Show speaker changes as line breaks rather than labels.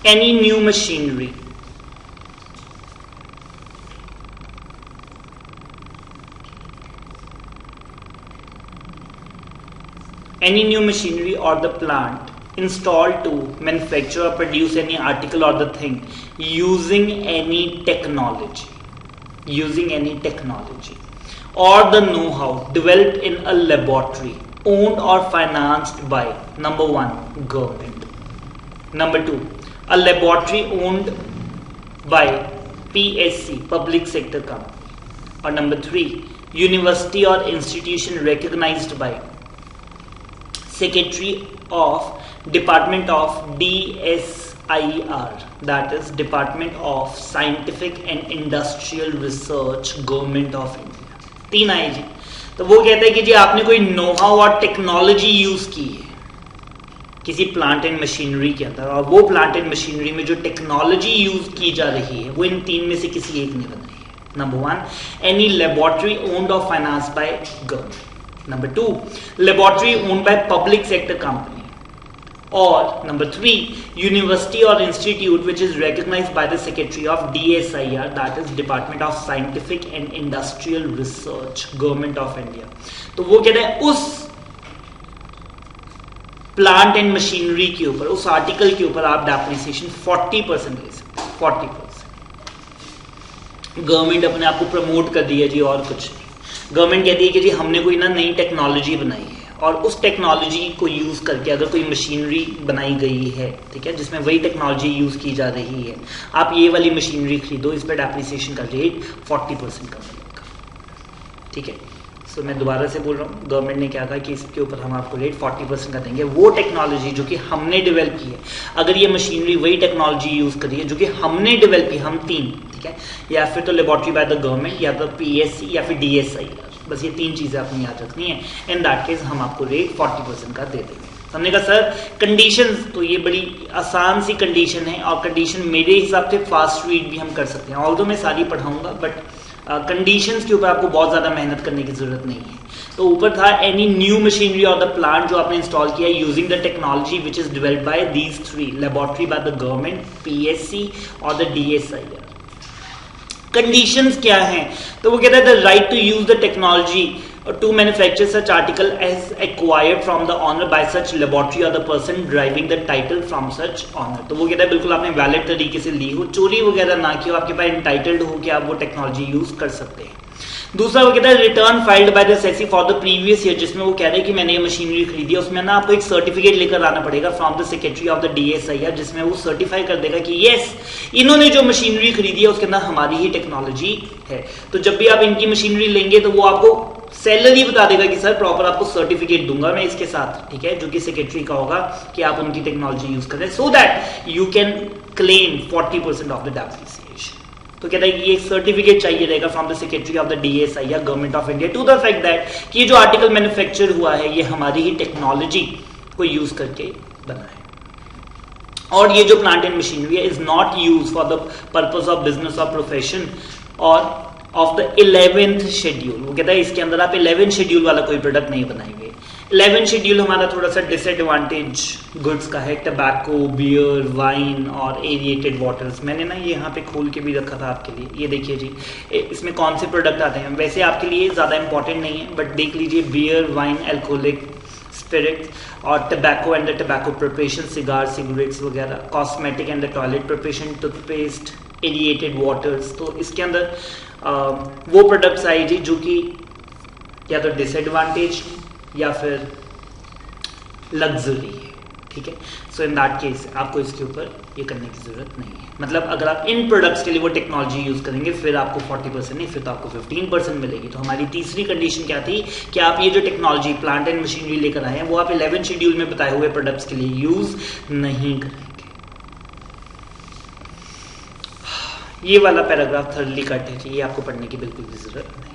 any new machinery or the plant installed to manufacture or produce any article or the thing using any technology or the know-how developed in a laboratory owned or financed by number 1 government, number 2 a laboratory owned by PSC public sector company, or number 3 university or institution recognized by Secretary of Department of DSIR, that is Department of Scientific and Industrial Research, Government of India। 3 आए जी। तो वो कहते हैं कि जी आपने कोई know how और technology use की है किसी प्लांट एंड मशीनरी के अंदर, और वो प्लांट एंड मशीनरी में जो टेक्नोलॉजी यूज की जा रही है वो इन 3 में से किसी एक में बन रही है। नंबर 1 एनी लेबोरेटरी ओन्ड और finance by government, number 2 laboratory owned by public sector company, or number 3 university or institute which is recognized by the Secretary of DSIR, that is Department of Scientific and Industrial Research, Government of India। तो वो कहते हैं उस plant and machinery के ऊपर, उस article के ऊपर आप डेप्रिसिएशन 40% ले सकते, 40%। गवर्नमेंट अपने आप को प्रमोट कर दिया जी, और कुछ नहीं। गवर्नमेंट कहती है कि जी हमने कोई ना नई टेक्नोलॉजी बनाई है, और उस टेक्नोलॉजी को यूज करके अगर कोई मशीनरी बनाई गई है, ठीक है, जिसमें वही टेक्नोलॉजी यूज की जा रही है, आप ये वाली मशीनरी खरीदो, इस पर डेप्रिसिएशन का रेट 40% का मिलेगा। ठीक है, सो मैं दोबारा से बोल रहा हूँ, गवर्नमेंट ने क्या कहा कि इसके ऊपर हम आपको रेट 40% का देंगे। वो टेक्नोलॉजी जो कि हमने डेवलप की है, अगर ये मशीनरी वही टेक्नोलॉजी यूज करी है जो कि हमने डेवलप की, हम 3, ठीक है, या फिर तो लेबोरेटरी बाय द गवर्नमेंट, या तो PSC, या फिर DSIR, बस ये 3 चीजें आपने याद रखनी है। इन दैट केस हम आपको रेट 40% का दे देंगे। हमने कहा सर कंडीशन, तो ये बड़ी आसान सी कंडीशन है, और कंडीशन मेरे हिसाब से फास्ट रीड भी हम कर सकते हैं, ऑल्दो मैं सारी पढ़ाऊंगा, बट कंडीशंस के ऊपर आपको बहुत ज्यादा मेहनत करने की जरूरत नहीं है। तो ऊपर था एनी न्यू मशीनरी और द प्लांट जो आपने इंस्टॉल किया using the technology which is developed by these 3 laboratory by the government, PSC और द DSIR। कंडीशंस क्या हैं? तो वो कहता है the right to use the technology to manufacture such article as acquired from the owner by such laboratory or the person deriving the title from such owner। तो वो कहता है बिल्कुल आपने वैलिड तरीके से ली हो, चोरी वगैरह ना की हो, आपके पास इंटाइटल्ड हो कि आप वो टेक्नोलॉजी यूज कर सकते हैं। दूसरा वो कहता है return filed by the assessee for the previous year, जिसमें वो कह रहे हैं कि मैंने ये मशीनरी खरीदी है, उसमें ना आपको एक सर्टिफिकेट लेकर आना पड़ेगा from the secretary of the DSIR, जिसमें वो सर्टिफाई कर देगा कि यस इन्होंने जो मशीनरी खरीदी है उसके अंदर हमारी ही टेक्नोलॉजी है। तो जब भी आप इनकी मशीनरी लेंगे तो वो आपको सैलरी बता देगा कि सर प्रॉपर आपको सर्टिफिकेट दूंगा मैं इसके साथ, ठीक है, जो कि सेक्रेटरी का होगा कि आप उनकी टेक्नोलॉजी यूज करें, so that you can claim 40% of the depreciation. तो कहता है कि ये सर्टिफिकेट चाहिए रहेगा from the secretary of the DSIR, government of India, to the fact that कि ये जो आर्टिकल मैन्युफैक्चर हुआ है ये हमारी ही टेक्नोलॉजी को यूज करके बना है, और ये जो प्लांट एंड मशीनरी है is not use for the purpose of business और प्रोफेशन और ऑफ द 11th शेड्यूल। वो कहता है इसके अंदर आप 11th शेड्यूल वाला कोई प्रोडक्ट नहीं बनाएंगे। 11th शेड्यूल हमारा थोड़ा सा डिसएडवांटेज गुड्स का है, टबैको, बियर, वाइन और एरिएटेड वाटर्स। मैंने ना ये यहाँ पे खोल के भी रखा था आपके लिए, ये देखिए जी इसमें कौन से प्रोडक्ट आते हैं। वैसे आपके लिए ज़्यादा इंपॉर्टेंट नहीं है, बट देख लीजिए बियर, वाइन, एल्कोहलिक स्पिरिट्स और tobacco and the tobacco preparation, cigar, cigarettes वगैरह, cosmetic and the toilet preparation, toothpaste, aerated waters. तो इसके अंदर वो प्रोडक्ट्स आए जी जो कि या तो डिसएडवांटेज या फिर लग्जरी है, ठीक है। सो इन दैट केस आपको इसके ऊपर ये करने की जरूरत नहीं है। मतलब अगर आप इन प्रोडक्ट्स के लिए वो टेक्नोलॉजी यूज करेंगे फिर आपको 40% नहीं, फिर तो आपको 15% मिलेगी। तो हमारी तीसरी कंडीशन क्या थी कि आप ये जो टेक्नोलॉजी प्लांट एंड मशीनरी लेकर आए हैं वो आप 11 शेड्यूल में बताए हुए प्रोडक्ट्स के लिए यूज नहीं करेंगे। ये वाला पैराग्राफ थर्डली कट है, ये आपको पढ़ने की बिल्कुल भी जरूरत नहीं।